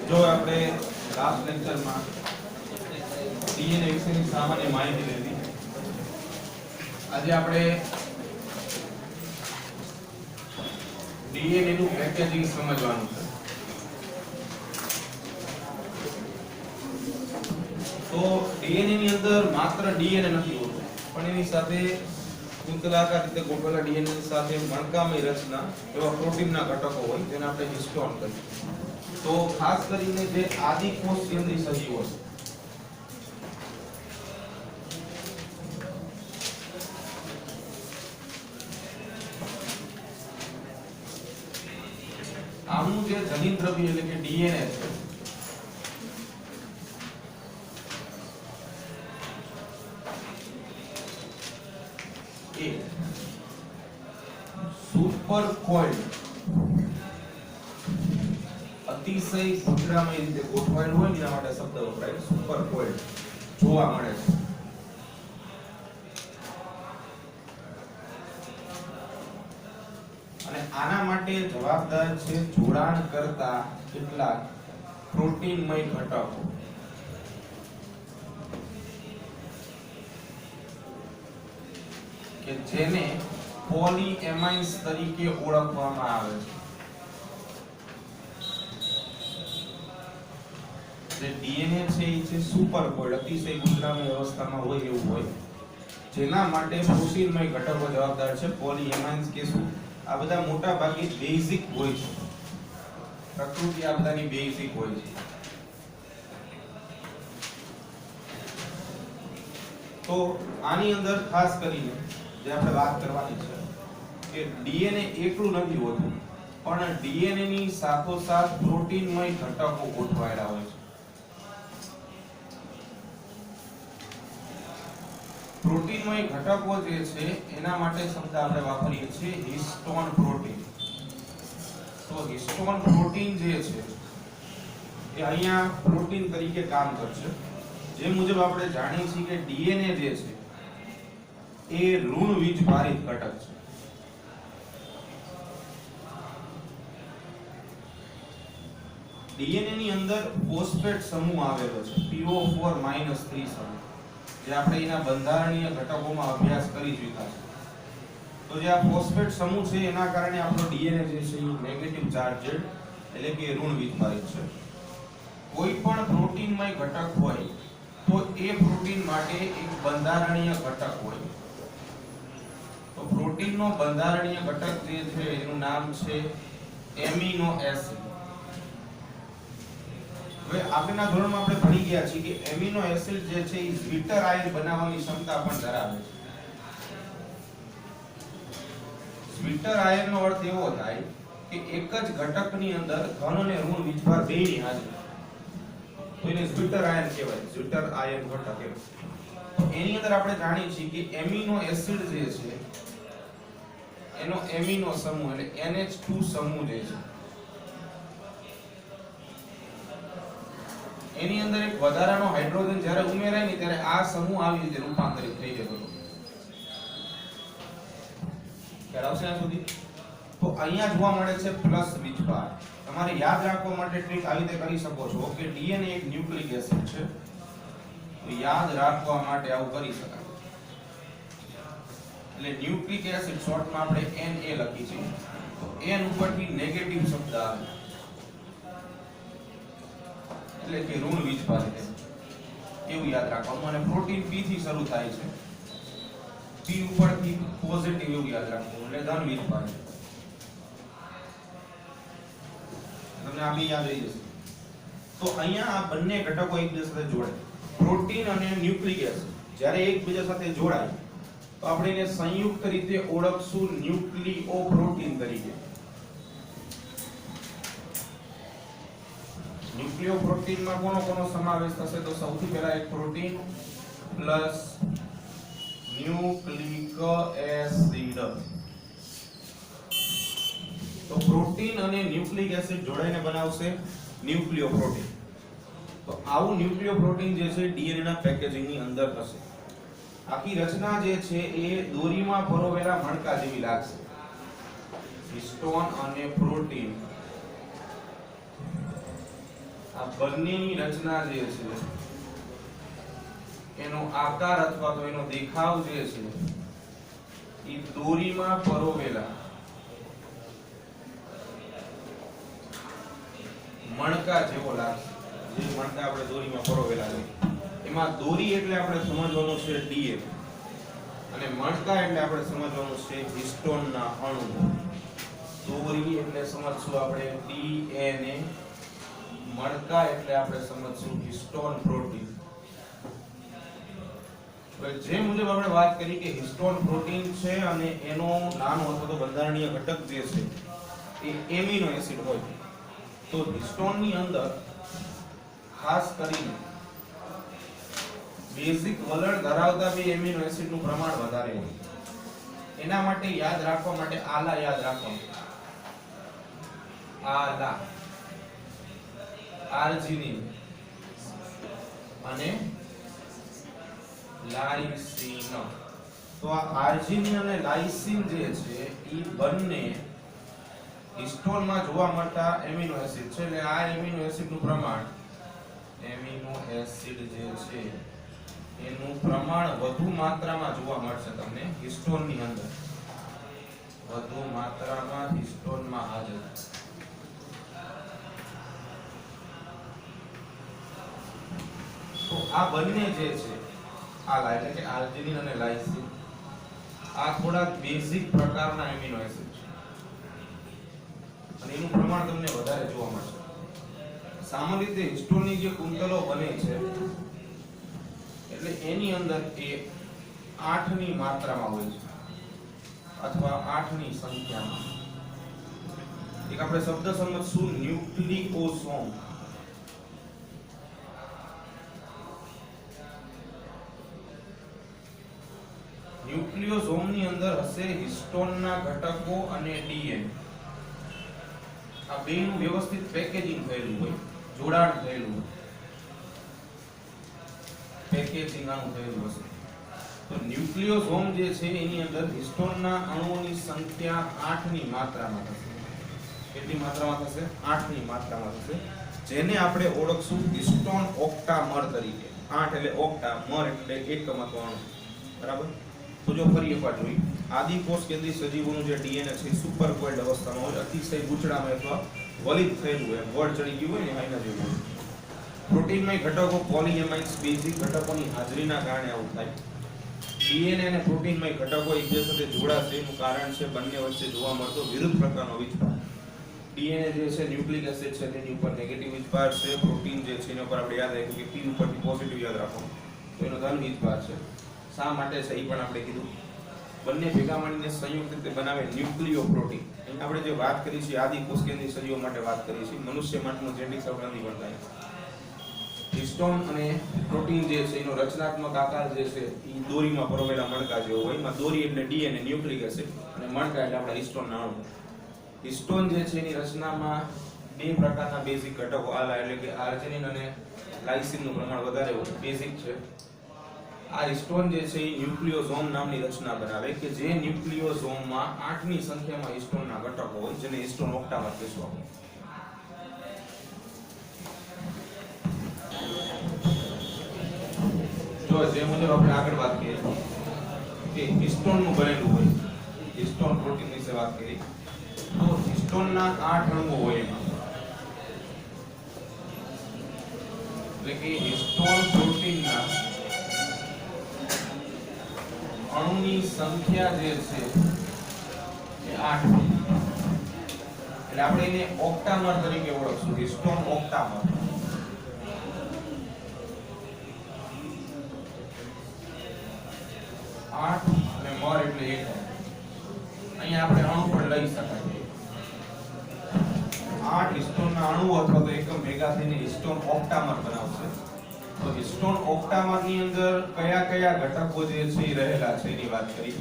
જો આપણે લાસ્ટ લેક્ચરમાં ડીએનએ વિશેની સામાન્ય માહિતી લીધી. આજે આપણે ડીએનએ નું પેકેજિંગ સમજવાનું છે. તો ડીએનએ ની અંદર માત્ર ડીએનએ નથી હોતું, પણ એની સાથે કુંતલાકાર રીતે ગોઠવેલા ડીએનએ ની સાથે મણકામય રચના એવા પ્રોટીનના ઘટકો હોય જેને આપણે હિસ્ટોન કહીએ. તો ખાસ કરીને જે આદિકોષ કેન્દ્રી સજીવો છે, આનું જે જનીન દ્રવ્ય એટલે કે ડીએનએ છે, એ સુપર કોઇલ્ડ અતિશય ભૂજરામય રીતે ગોઠવાયેલું હોય એના માટે શબ્દ વપરાય સુપર કોઇલ્ડ જોવા મળે છે. અને આના માટે જવાબદાર છે જોડાણ કરતા કેટલાક પ્રોટીનમય ઘટકો કે જેને પોલીએમાઇન્સ તરીકે ઓળખવામાં આવે છે. જે ડીએનએ છે એ છે સુપર કોઇલ્ડ અતિશય ગુંદરામય અવસ્થામાં હોય એવું હોય, જેના માટે પ્રોટીનમય ઘટકો જવાબદાર છે. પોલીએમાઇન્સ કે શું આ બધા મોટા ભાગે બેઝિક હોય છે. પ્રકૃતિ આ બધાની બેઝિક હોય છે. તો આની અંદર ખાસ કરીને જે આપણે વાત કરવાની છે કે ડીએનએ એકલું નથી હોતું, પણ ડીએનએ ની સાથોસાથ પ્રોટીનમય ઘટકો ગોઠવાયેલા હોય છે. પ્રોટીનમય ઘટકો જે છે એના માટે શબ્દ આપણે વાપરીએ છીએ હિસ્ટોન પ્રોટીન. તો હિસ્ટોન પ્રોટીન જે છે એ અહીંયા પ્રોટીન તરીકે કામ કરશે. જે મુજબ આપણે જાણીએ છીએ કે ડીએનએ જે છે એ ઋણ વીજભારિત ઘટક છે. ડીએનએ ની અંદર ફોસ્ફેટ સમૂહ આવેલો છે, PO4- 3 સમૂહ, જે આપણે એના બંધારણીય ઘટકોમાં અભ્યાસ કરી ચૂક્યા છે. તો જે આ ફોસ્ફેટ સમૂહ છે એના કારણે આપણો ડીએનએ જે છે એ નેગેટિવ ચાર્જેડ એટલે કે ઋણ વીજભારિત છે. કોઈ પણ પ્રોટીનમય ઘટક હોય તો એ પ્રોટીન માટે એક બંધારણીય ઘટક હોય. તો પ્રોટીનનો બંધારણીય ઘટક જે છે એનું નામ છે એમિનો એસિડ. હવે આગળના ધોરણમાં આપણે ભણી ગયા છીએ કે એમિનો એસિડ જે છે એ ઝ્વિટર આયન બનાવવાની ક્ષમતા પણ ધરાવે છે. ઝ્વિટર આયનનો અર્થ એવો થાય કે એક જ ઘટકની અંદર ધન અને ઋણ વીજભાર બેયની હાજરી, તો એને ઝ્વિટર આયન કહેવાય. ઝ્વિટર આયન ઘટક એમ. તો એની અંદર આપણે જાણીએ છીએ કે એમિનો એસિડ જે છે એનો એમિનો સમૂહ એટલે NH2 સમૂહ જે છે એની અંદર એક વધારાનો હાઇડ્રોજન જ્યારે ઉમેરાય ને ત્યારે આ સમૂહ આવી રીતે રૂપાંતરિત થઈ જતો હતો. ખ્યાલ આવશે આ સુધી? તો અહીંયા જોવા મળે છે પ્લસ વીજભાર. તમારે યાદ રાખવા માટે ટ્રીક આવી રીતે કરી શકો છો કે ડીએનએ એક ન્યુક્લિક એસિડ છે, તો યાદ રાખવા માટે આવું કરી શકાય. એટલે ન્યુક્લિક એસિડ શોર્ટમાં આપણે Na લખી છે, તો N ઉપરથી નેગેટિવ શબ્દ આવે એટલે કે ઋણ વીજભારિત એવું યાદ રાખવાનું. અને પ્રોટીન P થી શરૂ થાય છે, P ઉપરથી પોઝિટિવ એવું યાદ રાખવાનું એટલે ધન વીજભારિત. તમને આ બી યાદ રહી જશે. તો અહીંયા આ બંને ઘટકો એકબીજા સાથે જોડાય. પ્રોટીન અને ન્યુક્લિક એસિડ જ્યારે એકબીજા સાથે જોડાય તો આપણે એને સંયુક્ત રીતે ઓળખશું ન્યુક્લિયોપ્રોટીન તરીકે. ન્યુક્લિયોપ્રોટીનમાં કોનો સમાવેશ થશે? તો સૌથી પહેલા એક પ્રોટીન પ્લસ ન્યુક્લિક એસિડ. તો પ્રોટીન અને ન્યુક્લિક એસિડ જોડાઈને બનાવશે ન્યુક્લિયોપ્રોટીન. તો આવું ન્યુક્લિયોપ્રોટીન જે છે ડીએનએ ના પેકેજિંગની અંદર હશે. આખી રચના જે છે એ દોરીમાં પરોવેલા મણકા જેવી લાગશે. હિસ્ટોન અને પ્રોટીન આ બંનેની રચના જે છે એનો આકાર અથવા તો એનો દેખાવ જે છે એ દોરીમાં પરોવેલા મણકા જેવો લાગશે. જે મણકા આપણે દોરીમાં પરોવેલા છે એમાં દોરી એટલે આપણે સમજવાનું છે ડીએન અને મણકા એટલે આપણે સમજવાનું છે હિસ્ટોનના અણુ. દોરી એટલે સમજશું આપણે ડીએનએ, મણકા એટલે આપણે સમજશું હિસ્ટોન પ્રોટીન. જે મુજબ આપણે વાત કરી કે હિસ્ટોન પ્રોટીન છે અને એનો નાનો અથવા તો બંધારણીય ઘટક જે છે એ એમિનો એસિડ હોય, તો હિસ્ટોનની અંદર ખાસ કરીને બેઝિક વલણ ધરાવતા બે એમિનો એસિડનું પ્રમાણ વધારે હોય. એના માટે યાદ રાખવા માટે આલા યાદ રાખવાનું. આલા, આર્જિનિન અને લાઇસિન. તો આ આર્જિનિન અને લાઇસિન જે છે એ બંને હિસ્ટોનમાં જોવા મળતા એમિનો એસિડ છે. એટલે આ એમિનો એસિડનું પ્રમાણ, એમિનો એસિડ જે છે એનું પ્રમાણ વધુ માત્રામાં જોવા મળશે તમને હિસ્ટોનની અંદર, વધુ માત્રામાં હિસ્ટોનમાં હાજર. તો આ બંને જે છે આ એટલે કે આર્જિનિન અને લાઇસિન આ થોડા બેઝિક પ્રકારના એમિનો એસિડ છે અને એનું પ્રમાણ તમને વધારે જોવા મળશે. સામાન્ય રીતે હિસ્ટોનની જે કુંતલો બને છે એટલે એની અંદર એ 8 ની માત્રામાં હોય છે અથવા 8 ની સંખ્યામાં. એક આપણે શબ્દ સમજશું ન્યુક્લિયોસોમ. ન્યુક્લિયોસોમની અંદર હશે હિસ્ટોનના ઘટકો અને ડીએનએ. આ બેનું વ્યવસ્થિત પેકેજિંગ થયેલું હોય, જોડાણ થયેલું હોય, પેકેજિંગ આનું થયેલું હશે. તો ન્યુક્લિયોસોમ જે છે એની અંદર હિસ્ટોનના અણુઓની સંખ્યા 8 ની માત્રામાં થશે. કેટલી માત્રામાં થશે? 8 ની માત્રામાં થશે, જેને આપણે ઓળખશું હિસ્ટોન ઓક્ટામર તરીકે. 8 એટલે ઓક્ટા, મર એટલે એકમ અથવા અણુ. બરાબર? તો જો ફરી એકવાર જોઈએ, આદિકોષ કેન્દ્રીય સજીવોનું જે ડીએનએ છે સુપર કોઇલ્ડ અવસ્થામાં હોય, અતિશય ગૂંચળામાં અથવા વલિત થયેલું હોય, વળ ચડી ગયું હોય ને આના જેવું હોય. પ્રોટીનમય ઘટકો પોલીએમાઇન્સ બેઝિક ઘટકોની હાજરીના કારણે આવું થાય. ડીએનએ અને પ્રોટીનમય ઘટકો એકબીજા સાથે જોડાશે એનું કારણ છે બંને વચ્ચે જોવા મળતો વિરુદ્ધ પ્રકારનો વીજભાર. ડીએનએ જે છે ન્યુક્લિક એસિડ છે તેની ઉપર નેગેટિવ વીજભાર છે, પ્રોટીન જે છે એના ઉપર આપણે યાદ રાખ્યું કે પી ઉપરથી પોઝિટિવ યાદ રાખવાનું, તો એનો ધન વીજભાર છે. શા માટે છે એ પણ આપણે કીધું. બંને ભેગા મળીને સંયુક્ત રીતે બનાવે ન્યુક્લિયો પ્રોટીન. અહીં આપણે જે વાત કરી છે આદિકોષ કેન્દ્રીય સજીવો માટે વાત કરી છે, મનુષ્ય માટેનો જેનેટિક સંબંધી પણ થાય. હિસ્ટોન અને પ્રોટીન જે છે એનો રચનાત્મક આકાર જે છે એ દોરીમાં પરોવેલા મણકા જેવો હોય. એમાં દોરી એટલે ડીએનએ ન્યુક્લિક એસિડ અને મણકા એટલે આપણા હિસ્ટોનના અણુ. હિસ્ટોન જે છે એની રચનામાં બે પ્રકારના બેઝિક ઘટકો આલા એટલે કે આર્જિનિન અને લાઇસિનનું પ્રમાણ વધારે હોય, બેઝિક છે. આ હિસ્ટોન જે છે એ ન્યુક્લિયોસોમ નામની રચના બનાવે કે જે ન્યુક્લિયોસોમમાં 8 ની સંખ્યામાં હિસ્ટોનના ઘટકો હોય, જેને હિસ્ટોન ઓક્ટામર કહેશું આપણે. જો જે મુજબ આપણે આગળ વાત કરી કે હિસ્ટોનનું બનેલું હોય, હિસ્ટોન પ્રોટીન વિશે વાત કરી, તો હિસ્ટોનના 8 અણુઓ હોય એમાં. એટલે કે હિસ્ટોન પ્રોટીનના અણુની સંખ્યા જે છે એ 8. એટલે આપણે એને ઓક્ટામર તરીકે ઓળખશું, હિસ્ટોન ઓક્ટામર. અને મર એટલે એકમ. અહીંયા આપણે અણુ પણ લઈ શકાય. 8 હિસ્ટોનના અણુ અથવા તો એકમ ભેગા થઈને હિસ્ટોન ઓક્ટામર બનાવશે. તો હિસ્ટોન ઓક્ટામર ની અંદર કયા કયા ઘટકો જે છે એ રહેલા છે એની વાત કરી.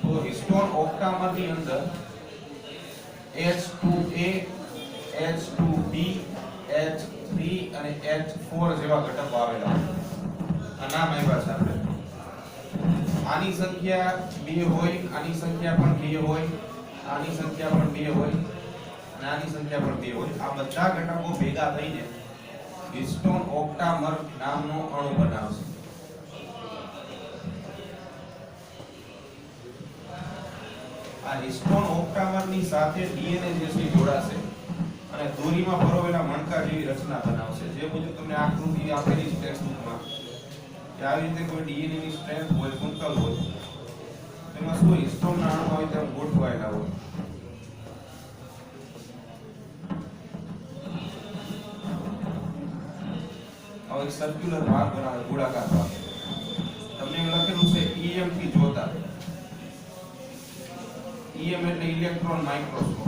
તો હિસ્ટોન ઓક્ટામર ની અંદર H2A, H2B, H3 અને H4 જેવા ઘટકો આવેલા છે. આ નામ આપ્યા છે આપણે. આની સંખ્યા 2 હોય, આની સંખ્યા પણ 2 હોય, આની સંખ્યા પણ 2 હોય, અને આની સંખ્યા પણ 2 હોય. આ બધા ઘટકો ભેગા થઈને હિસ્ટોન ઓક્ટામર નામનો અણુ બનાવશે. આ હિસ્ટોન ઓક્ટામરની સાથે ડીએનએ જે છે જોડાશે અને દોરીમાં પરોવેલા મણકા જેવી રચના બનાવશે. જે મુજબ તમને આકૃતિ આપેલી છે ટેક્સ્ટબુકમાં કે આવી રીતે કોઈ ડીએનએ ની સ્ટ્રેન્થ હોય, કુંતલ હોય, તેમાં શું હિસ્ટોનના અણુ આવી રીતે ગોઠવાયેલા હોય. હવે સર્ક્યુલર ભાગ બનાવે, ગોળાકાર ભાગ. તમને એમ લખેલું છે EM થી જોતા. EM એટલે ઇલેક્ટ્રોન માઇક્રોસ્કોપ.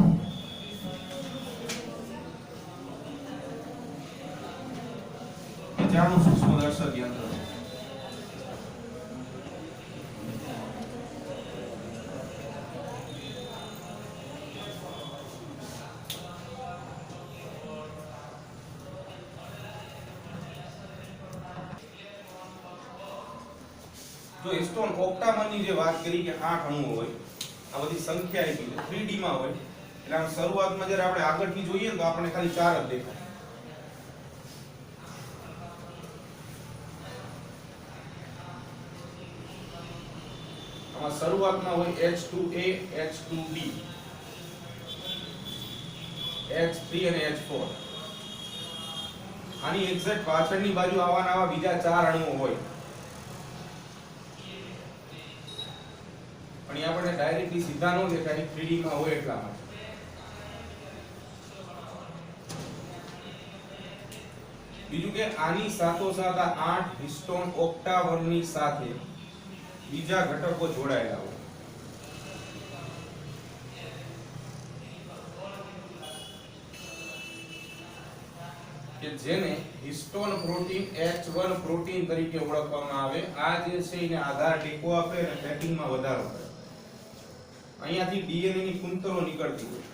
બીજાણુ સૂક્ષ્મદર્શક યંત્ર. જો હિસ્ટોન ઓક્ટામરની જે વાત કરી કે 8 અણુઓ હોય, આ બધી સંખ્યા આપી છે 3D માં હોય, એટલે આમ શરૂઆતમાં જ્યારે આપણે આગળથી જોઈએ ને તો આપણે ખાલી 4 જ દેખાય. આમાં શરૂઆતમાં હોય H2A, H2B, H3 અને H4. આની એક્ઝેક્ટ પાછળની બાજુ આવા બીજા 4 અણુઓ હોય. પણ એ આપણને ડાયરેક્ટલી સીધા ન દેખાય, 3D માં હોય એટલા માટે. બીજું કે આની સાથોસાથ 8 હિસ્ટોન ઓક્ટાવરની સાથે બીજા ઘટકો જોડાયેલા હોય. કે જેને હિસ્ટોન પ્રોટીન H1 પ્રોટીન તરીકે ઓળખવામાં આવે. આ જે છે એને આધાર ટેકો આપે અને પેકિંગમાં વધારો કરે. અહીંયાથી ડીએનએ ની કુંતલો નીકળતી હોય.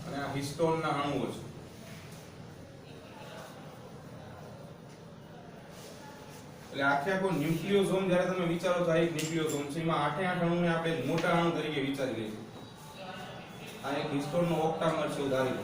અને આ હિસ્ટોનના અણુઓ છે. એટલે આખો ન્યુક્લિયોસોમ જ્યારે તમે વિચારો તો આ એક ન્યુક્લિયોસોમ છે. એમાં 8 અણુને આપણે મોટા અણુ તરીકે વિચારી લઈએ. આ એક હિસ્ટોનનો ઓક્ટામર છે ઉદાહરણ.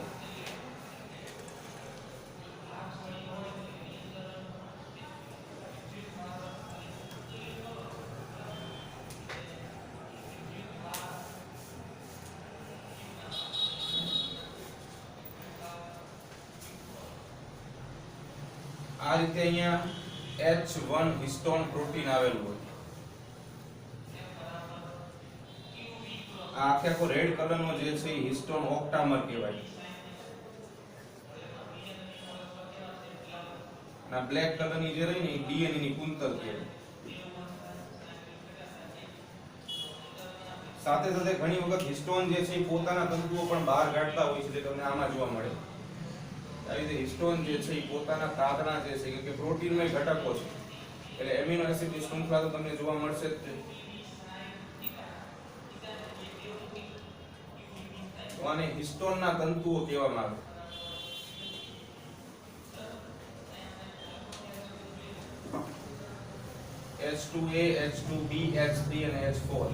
આ રીતે અહીંયા H1 હિસ્ટોન પ્રોટીન આવેલું હોય. આ આખો રેડ કલરનો જે છે એ હિસ્ટોન ઓક્ટામર કહેવાય. ના બ્લેક કલરની જે રહી ને એ ડીએનએ ની કુંતલ કહેવાય. સાથે સાથે ઘણી વખત હિસ્ટોન જે છે એ પોતાના તંતુઓ પણ બહાર કાઢતા હોય છે, જે તમને આમાં જોવા મળે. આવી રીતે હિસ્ટોન જે છે એ પોતાના તાતણા જે છે કે પ્રોટીનમય ઘટકો છે, એટલે એમિનો એસિડની શૃંખલા તો તમને જોવા મળશે જ. તો આને હિસ્ટોનના તંતુઓ કહેવામાં આવે. H2A, H2B, H3 અને H4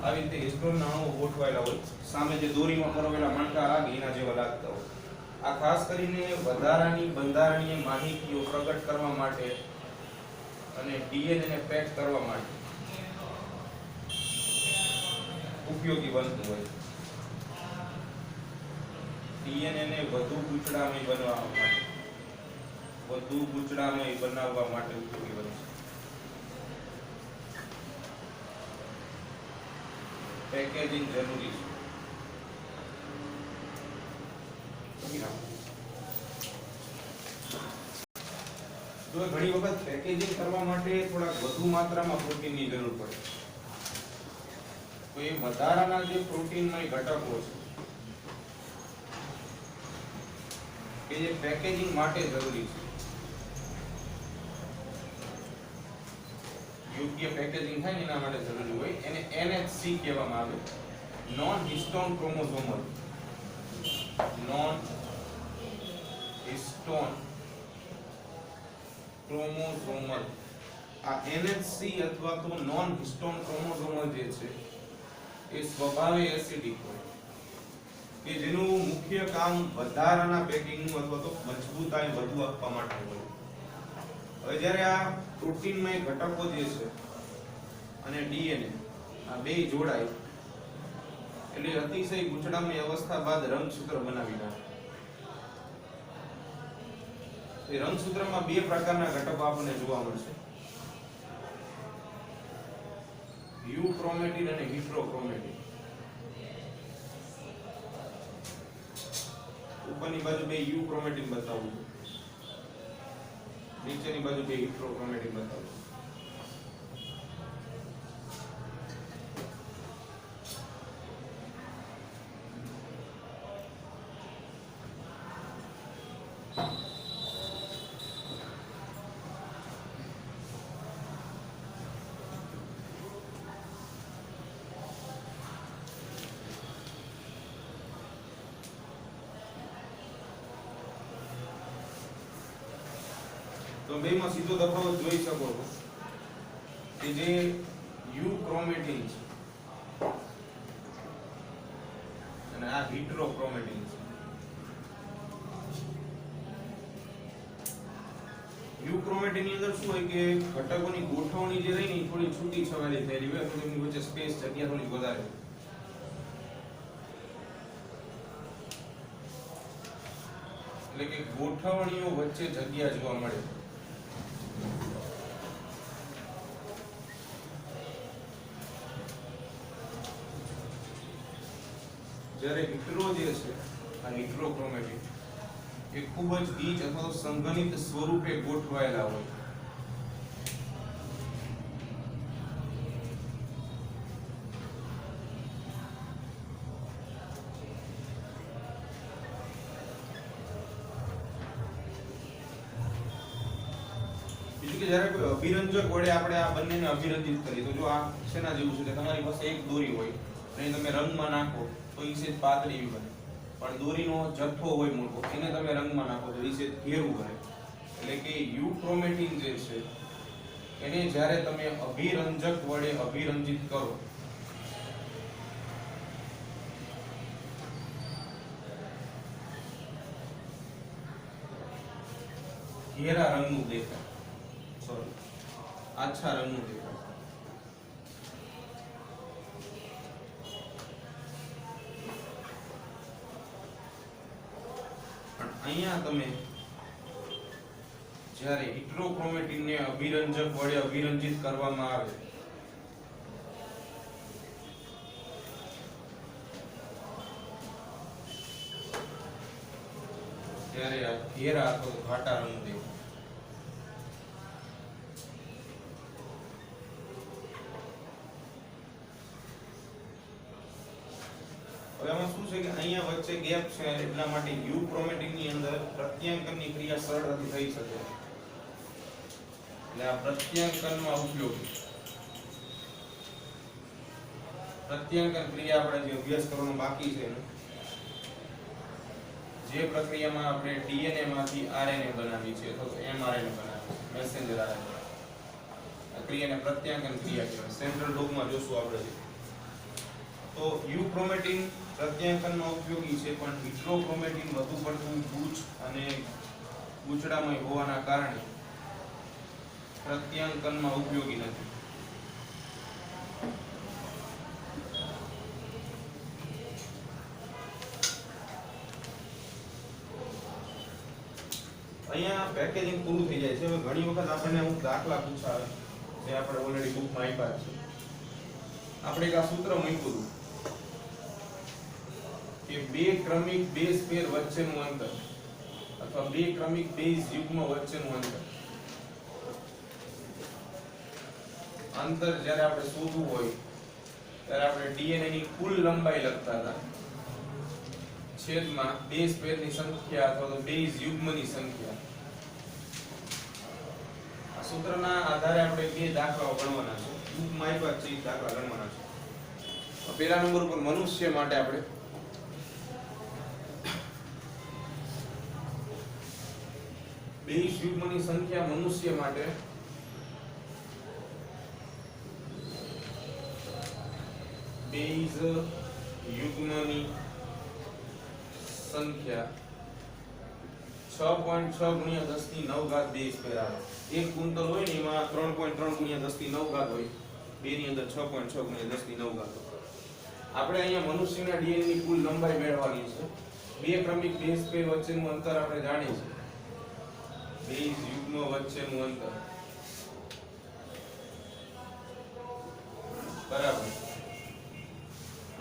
આવી રીતે હિસ્ટોનના અણુઓ ગોઠવાયેલા હોય. સામે જે દોરીમાં પરોવેલા મણકા લાગે એના જેવા લાગતા હોય. આ ખાસ કરીને વધારાની બંધારણીય માહિતીઓ પ્રગટ કરવા માટે અને ડીએનએ ને પેક કરવા માટે ઉપયોગી બનતું હોય. ડીએનએ ને વધુ ગૂંચળામય બનાવવા માટે ઉપયોગી બને છે. પેકેજિંગ જરૂરી છે. તો ઘણી વખત પેકેજિંગ કરવા માટે થોડા વધુ માત્રામાં પ્રોટીનની જરૂર પડે. તો એ વધારાના જે પ્રોટીનમય ઘટકો છે કે જે પેકેજિંગ માટે જરૂરી છે, યોગ્ય પેકેજિંગ થાય એના માટે જરૂરી હોય, એને NHC કહેવામાં આવે. નોન હિસ્ટોન ક્રોમોસોમલ, નોન હિસ્ટોન ક્રોમોસોમલ આ NH3 અથવા તો નોન હિસ્ટોન ક્રોમોસોમલ જે છે એ સ્વભાવે એસિડિક હોય કે જેનું મુખ્ય કામ વધારાના પેકિંગનું અથવા તો મજબૂતાઈ વધુ આપવા માટે હોય. હવે જ્યારે આ પ્રોટીનમય ઘટકો જે છે અને DNA આ બે જોડાય એટલે અતિશય ગૂંચળામય અવસ્થા બાદ રંગસૂત્ર બનાવી નાખે. એ રંગસૂત્રમાં બે પ્રકારના ઘટકો આપણને જોવા મળશે, યુક્રોમેટિન અને હિટ્રોક્રોમેટિન. ઉપરની બાજુ બે યુક્રોમેટિન બતાવું, નીચેની બાજુ બે હિટ્રોક્રોમેટિન બતાવું. તો બેમાં સીધો તફાવત જોઈ શકો છો કે જે યુક્રોમેટિન છે અને આ હિટ્રોક્રોમેટિન છે. યુક્રોમેટિન ની અંદર શું હોય કે ઘટકોની ગોઠવણી જે રહી ને થોડી છૂટી છવાયેલી થયેલી હોય તો એમની વચ્ચે સ્પેસ જગ્યા થોડી વધારે, એટલે કે ગોઠવણીઓ વચ્ચે જગ્યા જોવા મળે. જ્યારે હિટ્રો જે છે આ હિટ્રોક્રોમેટિન એ ખૂબ જ ગીચ અથવા તો સંઘનિત સ્વરૂપે ગોઠવાયેલા હોય. બીજું કે જ્યારે કોઈ અભિરંજક વડે આપણે આ બંનેને અભિરંજિત કરીએ તો જો આ શેના જેવું છે કે તમારી પાસે એક દોરી હોય અને તમે રંગમાં નાખો તો એ છે પાતળી બને, પણ દોરીનો જથ્થો હોય મોટો એને તમે રંગમાં નાખો તો એ છે ઘેરું બને. એટલે કે યુક્રોમેટિન જે છે એને જ્યારે તમે અભિરંજક વડે અભિરંજિત કરો ઘેરા રંગનું દેખાય, સોરી આછા રંગનું દેખાય. અહીંયા તમે જ્યારે હિટ્રોક્રોમેટિન ને અભિરંજક વડે અભિરંજિત કરવામાં આવે ત્યારે આ ઘેરા અથવા ઘાટા રંગ દેખાય. હવે આમાં શું છે કે અહીંયા વચ્ચે ગેપ છે એટલા માટે યુક્રોમેટિન ની અંદર પ્રત્યાંકનની ક્રિયા સરળતાથી થઈ શકે. એટલે આ પ્રત્યાંકનમાં ઉપયોગી પ્રત્યાંકન ક્રિયા આપણે જે અભ્યાસ કરવાનો બાકી છે જે પ્રક્રિયામાં આપણે ડીએનએ માંથી આરએનએ બનાવી છે અથવા તો એમઆરએનએ બનાવી છે, મેસેન્જર આરએનએ. આ ક્રિયાને પ્રત્યાંકન ક્રિયા કહેવાય. સેન્ટ્રલ ડોગમાં જોશું આપણે. તો યુક્રોમેટિન પ્રત્યાંકનમાં ઉપયોગી છે, પણ હિટ્રોક્રોમેટિન વધુ પડતું ગૂંચ અને ગૂંચળામય હોવાના કારણે પ્રત્યાંકનમાં ઉપયોગી નથી. અહીંયા પેકેજિંગ પૂરું થઈ જાય છે. હવે ઘણી વખત આપણને અમુક દાખલા પૂછાવે જે આપણે ઓલરેડી બુકમાં આપ્યા છે. આપણે એક આ સૂત્ર મૂક્યું કે બે ક્રમિક બેઝ પેર વચ્ચેનું અંતર અથવા બે ક્રમિક બેઝ યુગ્મ વચ્ચેનું અંતર જ્યારે આપણે શોધવું હોય ત્યારે આપણે ડીએનએ ની કુલ લંબાઈ લખતા હતા છેદમાં બેઝ પેરની સંખ્યા અથવા તો બેઝ યુગ્મની સંખ્યા. આ સૂત્રના આધારે આપણે બે દાખલાઓ ગણવાના છે. બુકમાં આપ્યા છે દાખલા ગણવાના છે. પહેલા નંબર ઉપર મનુષ્ય માટે આપણે બેઝ યુગ્મની સંખ્યા મનુષ્ય માટે બેઝ યુગ્મની સંખ્યા 6.6 ગુણ્યા 10 ની 9 ઘાત બેઝ પેર આવે. એક કુંતલ હોય ને એમાં 3.3 ગુણ્યા 10 ની 9 ઘાત હોય, બે ની અંદર 6.6 ગુણ્યા 10 ની 9 ઘાત. આપણે અહીંયા મનુષ્યના ડીએનએ ની કુલ લંબાઈ મેળવવાની છે. બે ક્રમિક બેઝ પેર વચ્ચેનું અંતર આપણે જાણીએ છીએ. બેઝ યુગ્મ વચ્ચેનું અંતર બરાબર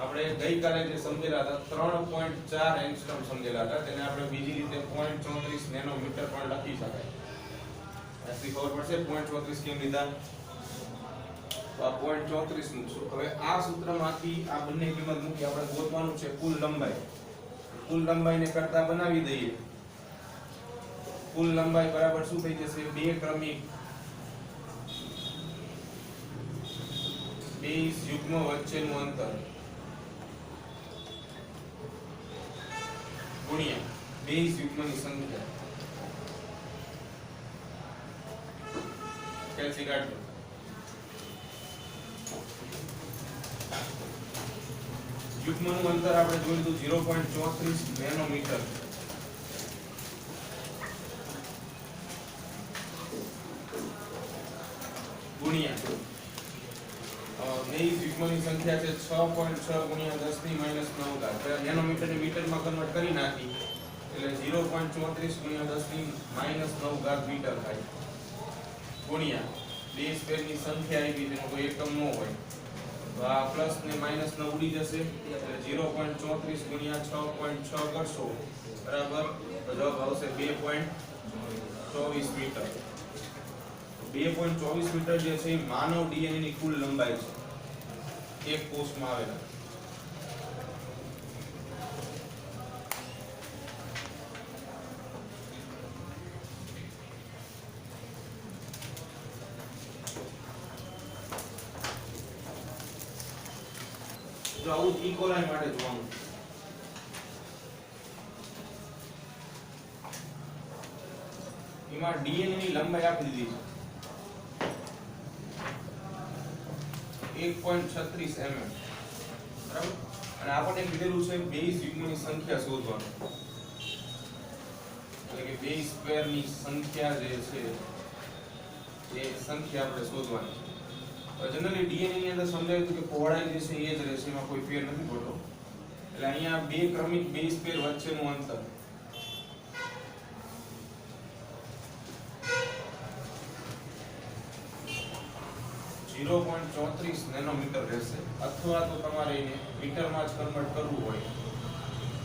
આપણે ગઈકાલે જે સમજેલા હતા 3.4 એંગસ્ટ્રોમ સમજેલા હતા, તેને આપણે બીજી રીતે 0.34 નેનોમીટર પણ લખી શકાય. આથી ખબર પડશે 0.34 કેમ લીધા, તો આ 0.34 મૂકશું. હવે આ સૂત્રમાંથી આ બંને કિંમત મૂકી આપણે ગોતવાનું છે કુલ લંબાઈ. કુલ લંબાઈને કરતા બનાવી દઈએ. કુલ લંબાઈ બરાબર શું થઈ જશે, બે ક્રમિક બેઝ યુગ્મ વચ્ચેનું અંતર ગુણ્યા બેઝ યુગ્મની સંખ્યા. કેલ્સી કાઢો. યુગ્મનું અંતર આપણે જોયું હતું 0.34 નેનોમીટર. ગુણ્યા બેઝ યુગ્મની સંખ્યા છે 6.6 ગુણ્યા 10 ની -9 ઘાત. નેનોમીટર ને મીટરમાં કન્વર્ટ કરી નાખી એટલે 0.34 ગુણ્યા 10 ની -9 ઘાત મીટર થાય. ગુણ્યા બેઝ પેરની સંખ્યા આવી તેનો કોઈ એકમ ન હોય તો આ પ્લસ ને માઈનસ ને ઉડી જશે એટલે 0.34 ગુણ્યા 6.6 કરશો બરાબર તો જવાબ આવશે 2.24 મીટર. 2.24 મીટર જે છે એ માનવ ડીએનએ ની કુલ લંબાઈ છે એક કોષમાં આવેલા. જો આવું ઇકોલાઈ માટે જોવાનું એમાં ડીએનએ ની લંબાઈ આપી દીધી છે 1.36 mm બરાબર. અને આપણને કીધેલું છે બેઝ યુગ્મની સંખ્યા શોધવાનું, એટલે કે બેઝ પેર ની સંખ્યા જે છે એ સંખ્યા આપણે શોધવાની છે. જનરલી ડીએનએ ની અંદર સમજાયું હતું કે પહોળાઈ જે છે એ જ રહેશે, એમાં કોઈ ફેર નથી પડતો. એટલે અહીંયા બે ક્રમિક બેઝ પેર વચ્ચેનું અંતર .34 નેનોમીટર રહેશે, અથવા તો તમારે એને મીટરમાં જ કન્વર્ટ કરવું હોય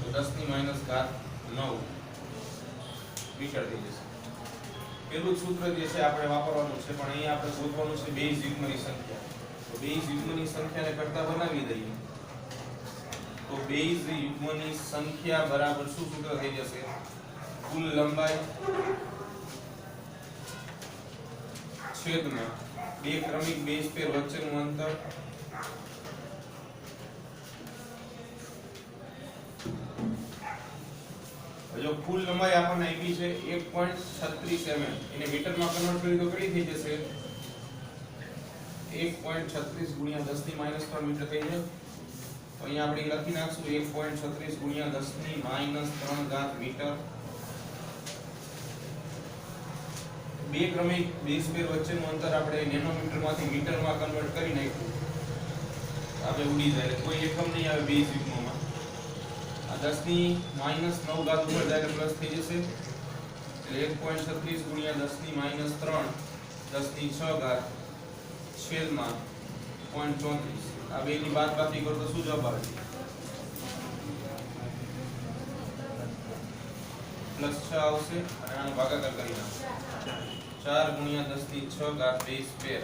તો 10 ની -9 મીટર થઈ જશે. પેલું સૂત્ર જે છે આપણે વાપરવાનું છે, પણ અહીંયા આપણે શોધવાનું છે બેઝ યુગ્મની સંખ્યા. તો બેઝ યુગ્મની સંખ્યાને કરતા બનાવી દઈએ તો બેઝ યુગ્મની સંખ્યા બરાબર શું સૂત્ર થઈ જશે, કુલ લંબાઈ છેદમાં બે ક્રમિક બેઝ પેર વચ્ચેનું અંતર જો કુલ લંબાઈ આપણને આપી છે 1.36 mm, એને મીટરમાં કન્વર્ટ કરી તો કેટલી થઈ જશે 1.36 ગુણ્યા 10 ની -3 મીટર થઈ જાય. તો અહીંયા આપણે લખી નાખશું 1.36 ગુણ્યા 10 ની -3 ઘાત મીટર. બે ક્રમિક બેઝ પેર વચ્ચેનું અંતર આપણે નેનોમીટરમાંથી મીટરમાં કન્વર્ટ કરી નાખ્યું આપણે ઉડી જાય એટલે કોઈ એકમ નહીં આવે બેઝ યુગ્મમાં. આ 10 ની -9 ઘાત ઉપર જાય પ્લસ થઈ જશે એટલે 1.36 ગુણ્યા 10 ની -3 10 ની 6 ઘાત છેદમાં 0.34. આ બે ની બાદબાકી કરો તો શું જવાબ આવે, +6 આવશે અને આનો ભાગાકાર કરી નાખો 4 ગુણ્યા 10 ની 6 ઘાત બેઝ પેર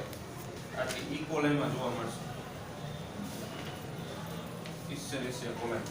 આટલી ઇકોલાઈમાં જોવા મળશે. 30 કોમેન્ટ